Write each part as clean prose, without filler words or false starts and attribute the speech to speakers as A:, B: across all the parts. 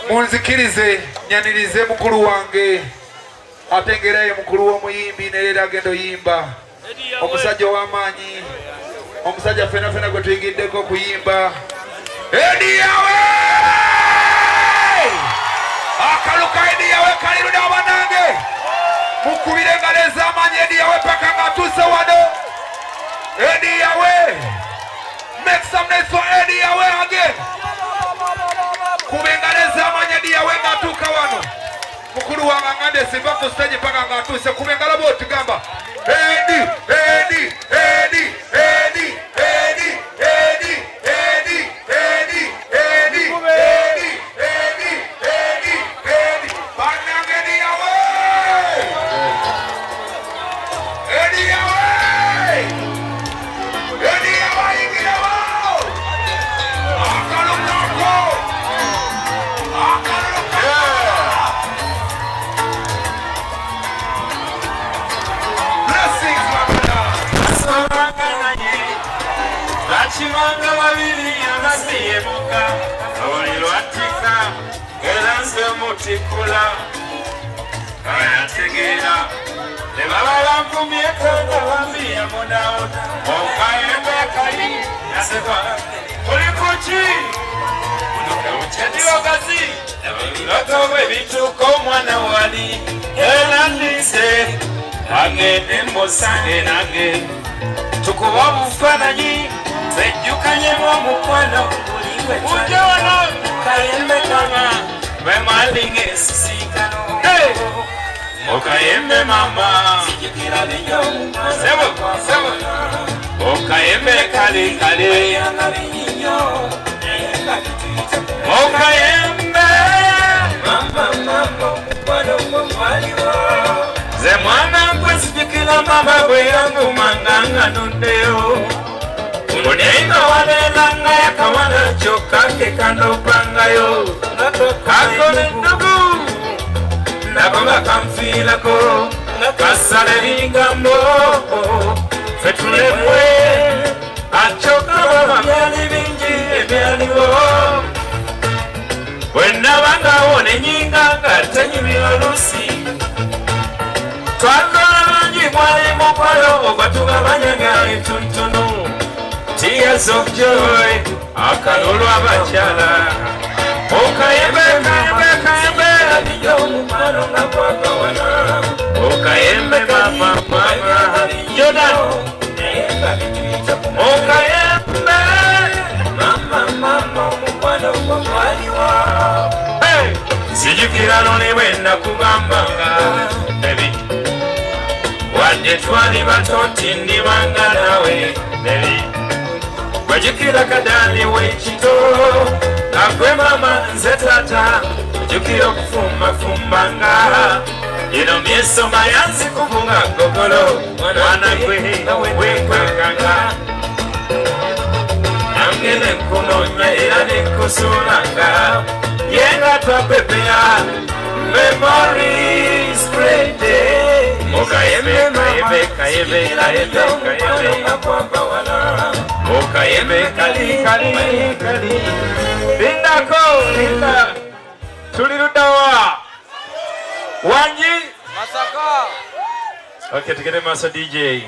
A: munzikirize nyanirize mukulu wange atengeraye mukulu w'omuyimbi nerera agendo yimba omusajja w'amaanyi omusajja fena gwe tuyigiddeko kuyimba Edi yawe akaluka Edi yawe kaliruda abanange mukubire engalo ez'amaanyi Edi yawe paka ng'atuuse wano Edi yawe make some noise for Edi yawe again kubengaleza amanya Edi yawe ngatuka wano mukuru wa ngande siva ku stage paka ngatuse kubengala boti gamba Edi Edi Edi Edi Edi Edi Edi Edi Edi Edi Edi Edi Edi banange Edi yawe Edi yawe Edi yawe ingirewa akalukako
B: Chimanga wabili yanasiye muka Awalilo atika Gelanze mutikula Kaya tegera Lebala mkumie kanda wambia monao Mokayembe kali Yasewa Kulikuchi Unuka ucheti wakazi Loto webituko mwana wali Elandise Agene mosane nage Tukuwa mfananyi Sejukanye mukwano Ujono Mukayembe kama Wemalinge sisikano Mukayembe mama Sijukira linyo Sebo Mukayembe kali Mukayembe Mama Mukwano mwaliwa Ze mwana kwe sijukira mama kwe yangu manganga nundeo Munenga walelanga ya kawana chokake kando pangayo Kakone ndugu Nakonga kamfilako Kasale hingambo Fetulemwe Achoka baba myali binji emyaliwo Wena wanga wone nyinga Gatenyi miolusi Twakola banji mwale mokwayo Ogwatuga banyanga etuntunu Tears of joy, akalulu abachala Okayembe, kayembe, adiyo mumano na kwaka wana Okayembe mama, Jordan Okayembe, mama, mumano kwa mwaliwa Sijukira noni wenda kugambanga Baby Wade twali batoti ndi banga nawe Baby Wajukira kadali wechito Kakwe mama nze tata Wajukira kufumba fumbanga Ino mieso mayanzi kufunga gogolo Wana kwe kanga Angele kunonya ilani kusuranga Yenga twapepea Memories great day Mokayembe Mokayembe kali Linda Tulirudawa Wanji Masaka Okay, tukene masa DJ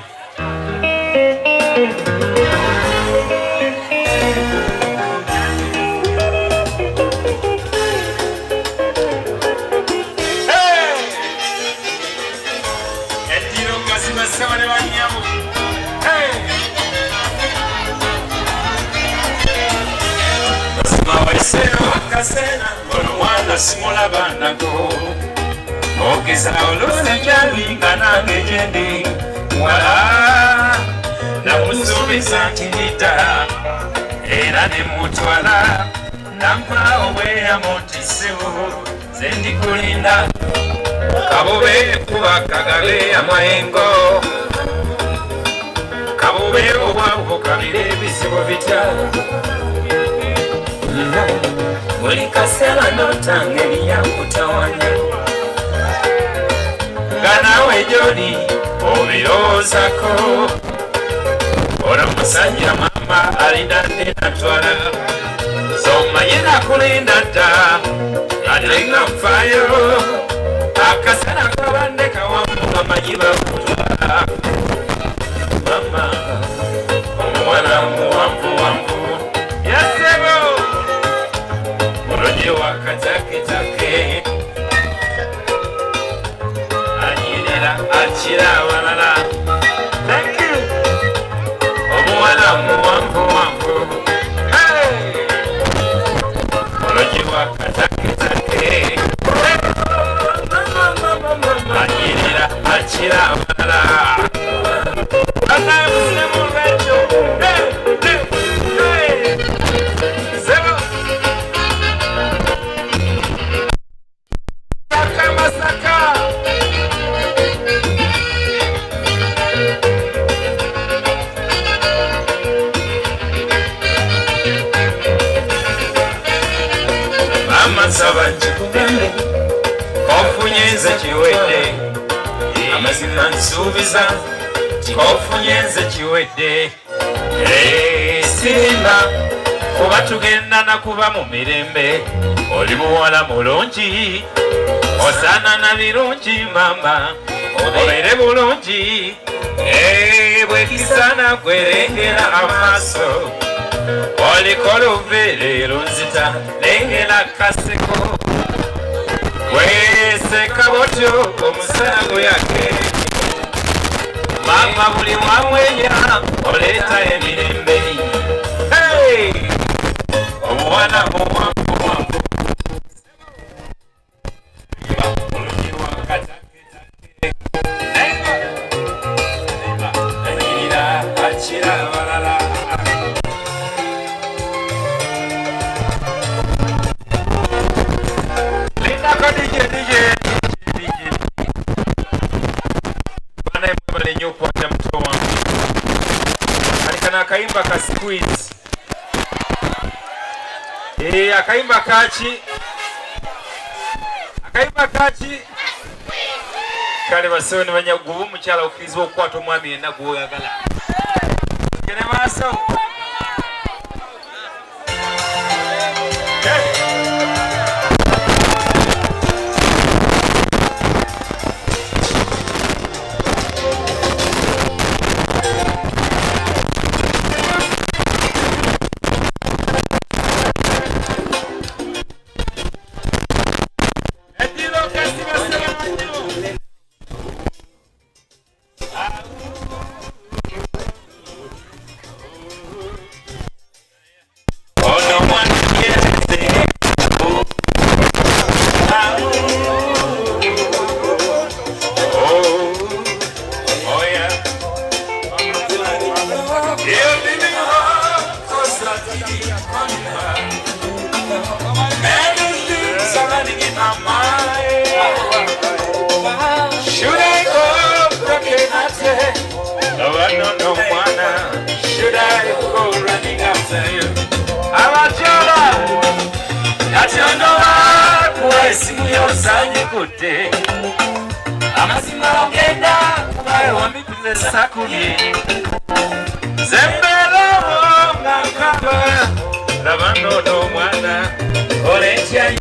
B: Semane wanyamu Basima waisero wakasena Kono wana simula banako Okisa oluse jali ngana gejendi Wala Na musubisa kinita Era ni mutwala Nampa owe ya motiseo Zendi kulinda Kabube kuba kagabe amaengo Kabube obwabu kabire bisibo bitya Buli kasela notangeri ya kutawanya Ganawe jodi obirozako Ora musajja mama alidande natwala Soma yena kulinda ta fire akasana kabande kawamuka majiba kutwa mama mwana muamvu wamvu yasebo uroje wakatake take anyirira achira walala. Thank you omwana muamvu wamvu hey uroje wakatake take anyirira achira walala. Kofunyenze chiwede amazina nsubiza kofunyenze chiwede simba kuba tugenda nakuba mu mirembe oli muwala mulungi osana na birungi mama obere bulungi bwekisana kwerengera amaaso olikola oluveerero nzita lengera kaseko weseka botyo omusana guyake mama buli wamwenya oleeta emirembe omwana muwambuwambu ayirira akira abalala. Akaimba ka squeeze akaimba kachi kale basoni banyagubu mukyala okizwa okwata omwami yenna gwoyagala kene maaso simu yosanye kute amazima ogenda kubaye wamipinze sakuli zembelo ngakaba labano do mwana olentia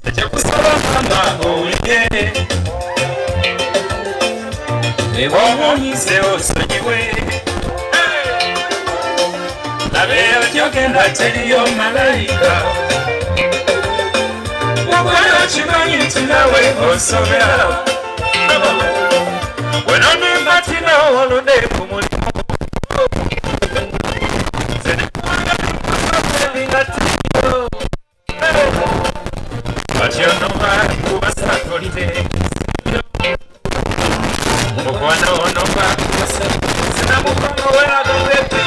B: echakusaba mama oye ewo nise osonyiwe Labeo jogenda teriyo malaika Wakwana chimanyi tunawe osobera Wenoni matina olude kumulimo Zene kuwanga kuwanga tiyo Wachionoma kubasa kolite Mukwana onoma Sina mukwana wera gombepi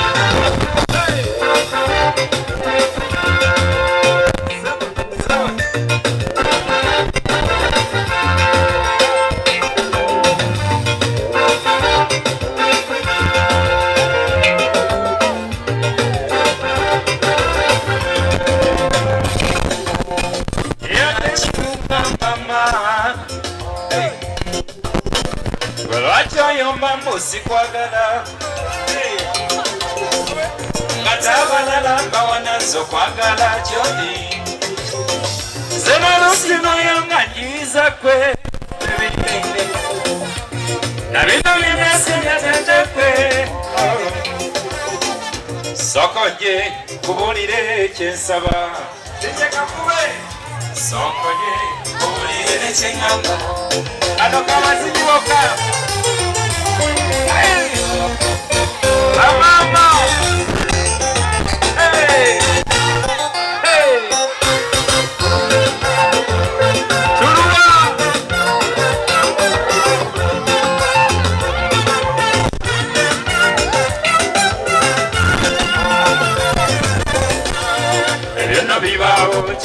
B: Sikwagala Ngatabala lamba wana zokwagala gy'oli zeno lusino yanganyiza kwe na bino byebyasibyatete kwe sokonye kubulire kyensaba sokonye kubulire kyeŋŋamba ano kabazibiwoka amama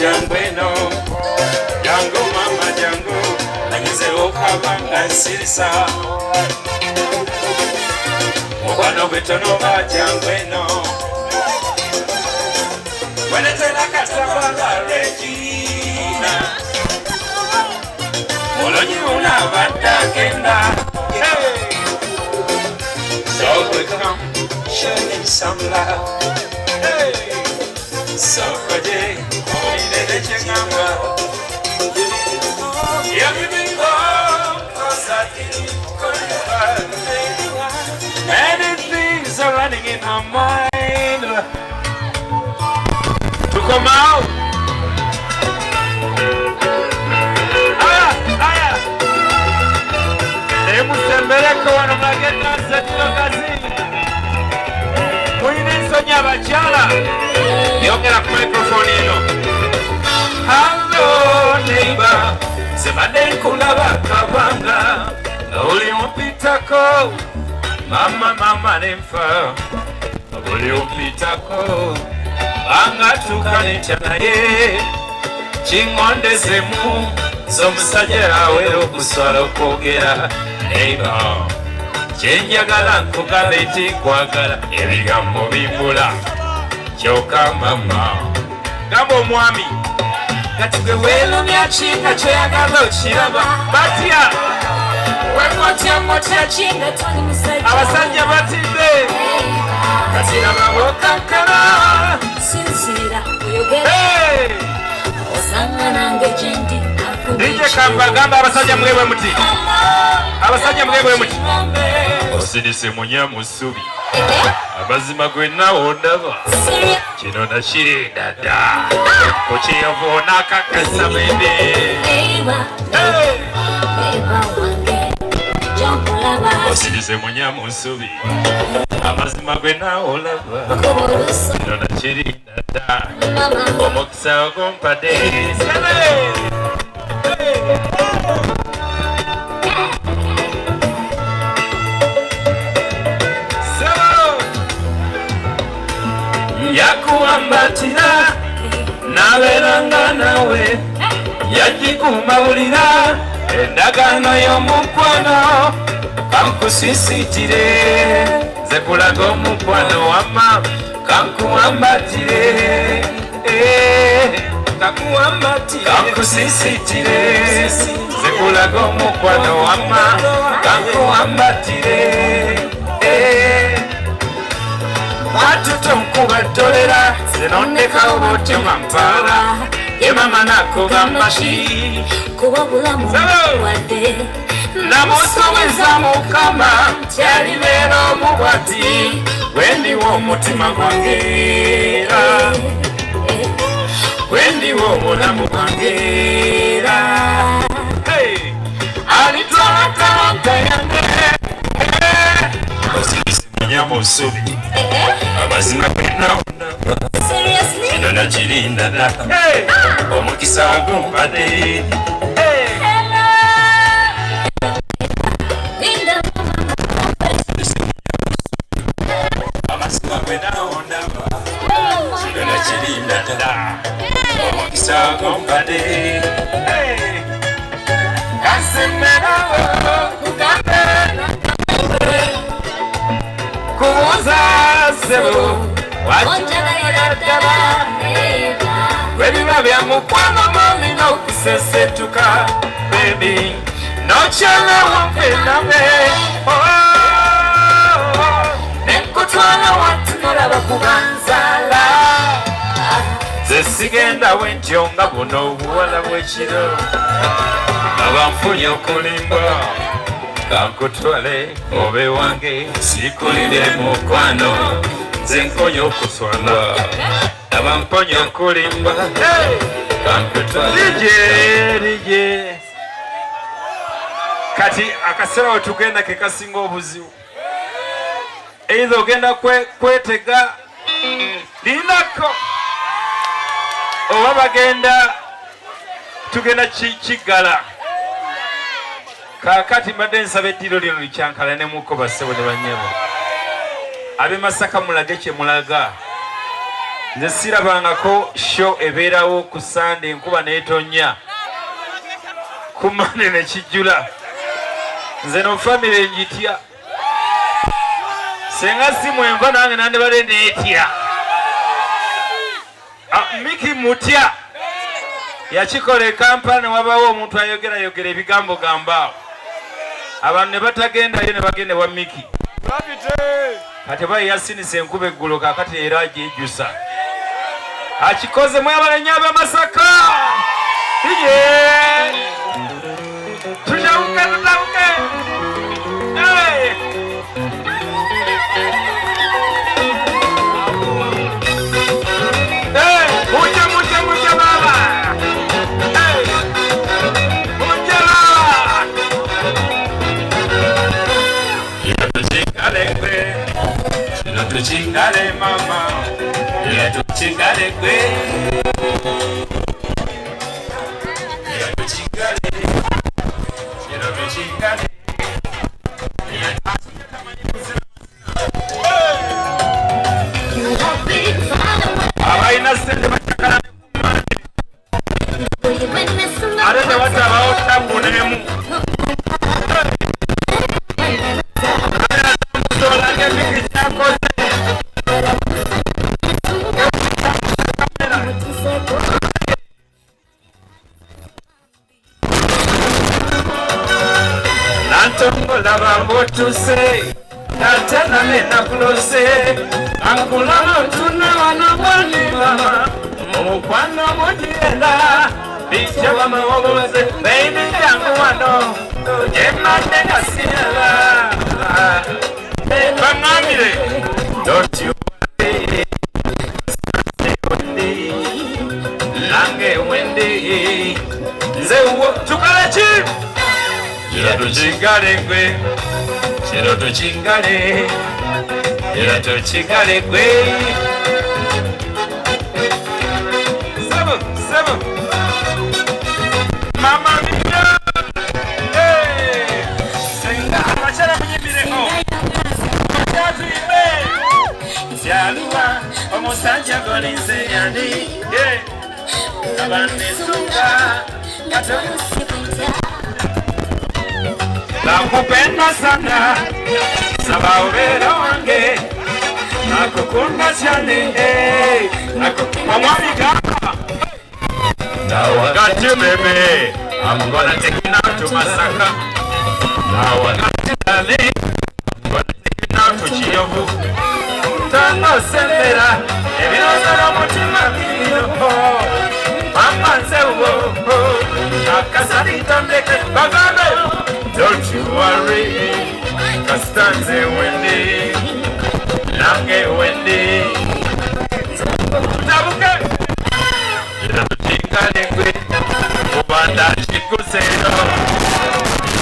B: Jango eno, jango mama jango, nanyize okabanga nsirisa. Mukwano gwetono ba jango eno, wenetera katabanga Regina. Olonyi unabadda kenda. So we come, show him some love. So good day. Many things are running in my mind to come out. Musembeleko wano magenda zetino kazi muyina ensonyi abakyala yongera ku microphone eno. Hello neighbor, sebadde nkulaba kabanga oli mpitako mama nenfa oli mpitako banga tukanetya naye kiŋŋondezemu z'omusajja awera okuswala okwogera. Neighbor, kyenjagala nkugamba eti kwagala ebigambo bimbula kyokka mama gamba omwami kati gwe weelumya kinga kyoyagala okiraba batya
C: wemotya kinga toli musajja
B: abasajja batidde kati nababokankana
C: sinzira oyogera osanga nange gyendi
B: DJ Kamba gamba abasajja mwebwe muti abasajja mwebwe muti osidise munyamusubi amazima gwenna ondaba kino nakirinda dda kukiyovoona akakasa bebe osidise munyamusubi amazima gwenna olaba kino nakirinda dda omukisa ogompadde yakuwambatira nabeeranga nawe yagikumbawulira endagaano y'omukwano kankusisitire nze kulaga omukwano wamma kankuwambatire kankusisitire nze kulaga omukwano wamma kankuwambatire watutonkuba ddolera zinondekawo botyo mampaala ye mama nakuba mashi
C: kuba bulamu wadde
B: namusoweza mukama kyalibeera omubwati wendiwa omutima gwangeera wendiwa obulamu bwangeera alitwala talanta yange munyamusubi amazima gwenaonaba eno nakirinda dda omukisa ogumpadde amazima gwenaonaba eno nakirinda dda omukisa ogumpadde kasemerawo kubuuza ssebo
C: onjagalira ddala
B: webiba bya mukwano mami n'okusesetuka bebi nokyalewo mpenabe nenkutwala watu nolaba kubanzala nze sigenda wentyo nga buno obuwala bw'ekiro abanfunye okulimba kankutwale obe wange sikulire mukwano nze nkonye okuswala abamponye okulimba kankutwale lije kati akaseera wetugenda ke kasinga obuzibu eitha ogenda kwetega linako oba bagenda tugenda kiggala kakati mbadde nsaba eddiro lino likyankala ne muko bassebo ne banyabo ab'e Masaka mulage kye mulaga nze sirabangako sho ebeerawo ku Sande enkuba neetonnya ku Mande ne kijjula nze no famire njitya senga si mwenva nange nandibadde neetya Miki mutya yakikola e Kampala ne wabaawo omuntu ayogerayogera ebigambo gambaawo abantu ne batagendayo ne bagenda wa Miki kati bayi yasinisa enkuba eggulo kakati era agyejjusa akikoze mwe abalenya ab'e Masaka tutawuke muja baba tuchingale mama tuchingale kwe tuchingale abaina sente bakakala ate tewatabawo tabunemu Tuse natana mena kulose ankulano tuna wanabwani mama mukwano mudiela bicha wa mawogoze baby yangu wano jema nega siela bangamire don't you worry lange wende nzewo tukalechi ila tuchingale kwe Chiro tuchingale ila tuchingale kwe Sebo Mama mia Hey Senga amachara mnyimileko Mchatu ibe Sialua Omusanja golinse yani Hey Kabane sunga Kato nakupenda sana sabaubera wange nakukunda cyane nakukwamwamigamba nawagati bebe I'm gonna take you now to Masaka nawagati dali I'm gonna take you now to Kiyovu tano sembera ebirozera mutima bino mama nzewo akasarita mbeke bagambe don't you worry, Kastanze Wendy, Lange Wendy. Tabuke, ila tuchingale kwe, ubanda chikuseno.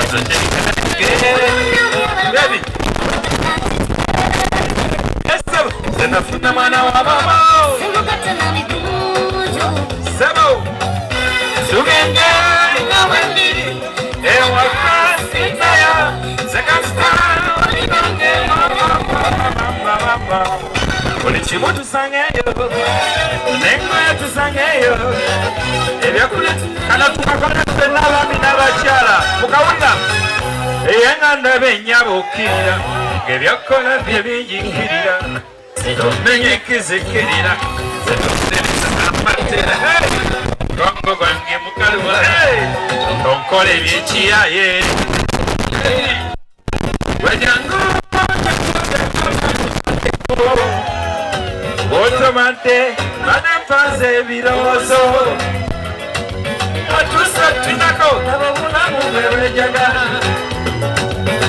B: Tuchingale kwe, baby. Yes, zenafuna mwana wa mama. Sebo, sugenge na Wendy, ewa. Olichimu tusangeyo Nengo tusangeyo Ebyakule kana tukakona tubenala minabachala Mukawunda Eyenga ndabe nyabukira Ebyakona byebinjikirira Sidomenye kizikirira Sidomenye amatera Kongo gwange mukalwa Tonkole byechiyaye Wajangu Otomante Anapanze birowoozo atusatunako abobulamu bwebejaga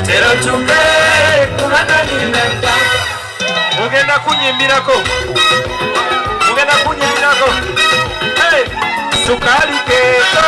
B: tero tuke kubananimeka mugenda kunyimbirako sukali keto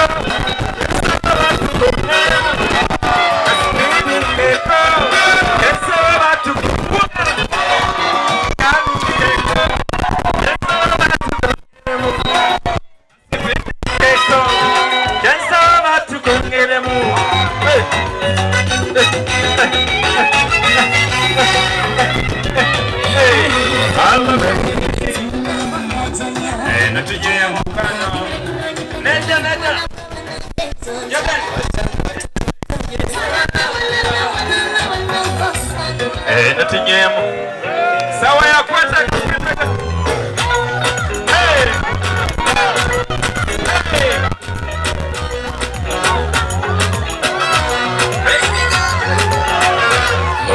B: sawa ya kwanza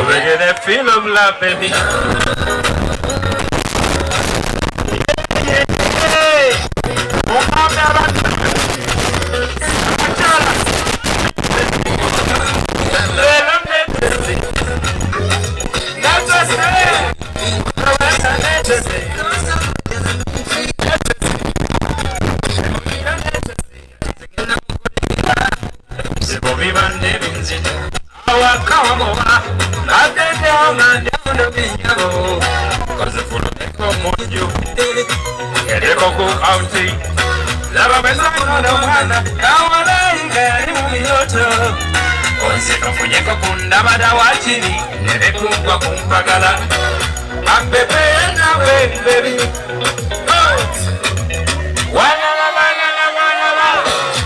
B: we get a feel of love, baby. Onsekofunyeko kundabada wachini nerekugwa kumpagala ampepe nawe baby wanala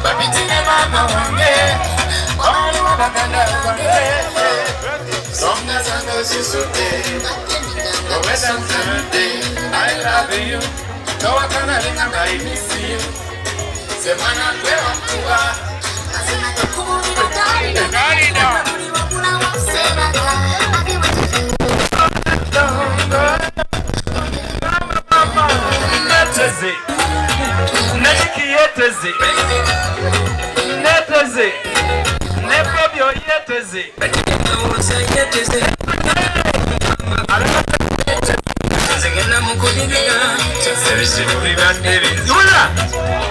B: babitine mama wange omwana baganda wange songa zango zisute owesa mzamde I love you towakana linga I miss you semana kwewa mtuwa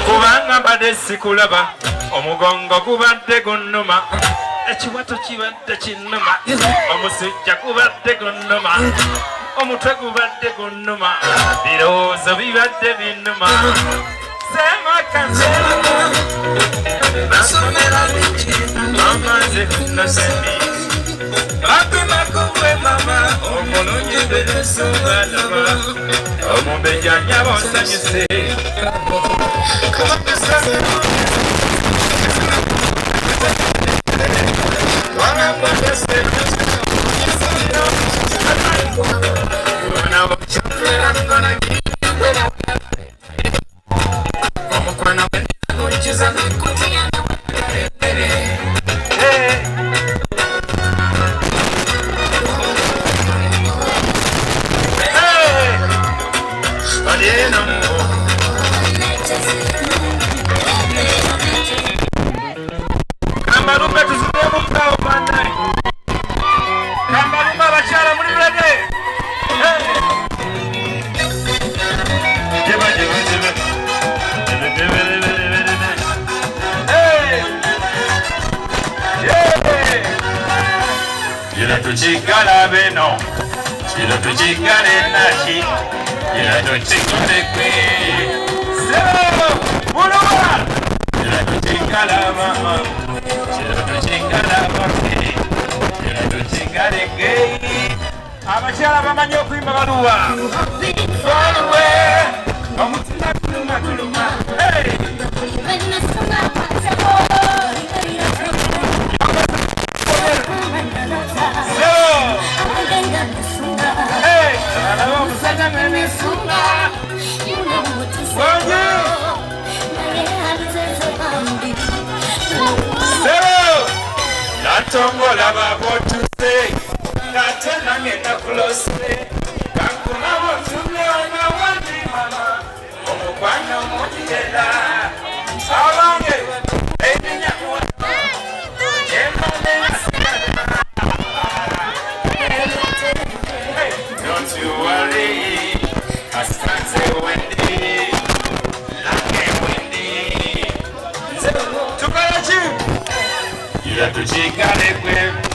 B: kubanga mbadde sikulaba omugongo gubadde gunnuma ekiwato kibadde kinnuma omusujja gubadde gunnuma omutwe gubadde gunnuma birowoozo bibadde binnuma semakanzera basomera biki amaze nasendi bapimakugwe mama omulungi beresobalaba omubejjanya bonsanyuse Chikala beno, chilo tu chikale nashi, chilo tu chikale kwe. Sero, bulwa. Chilo tu chikala mama, chilo tu chikala mama, chilo tu chikale gay. Abachala mama nyoku imbagalua. Folwe, omutina kuluma kuluma. Hey. Natongola babotuse natena ngenda kulose kankuna botumle ona wandi mama Don't you worry, asante Wendy, lake Wendy. Tukarachi, ya tuchikare kwe.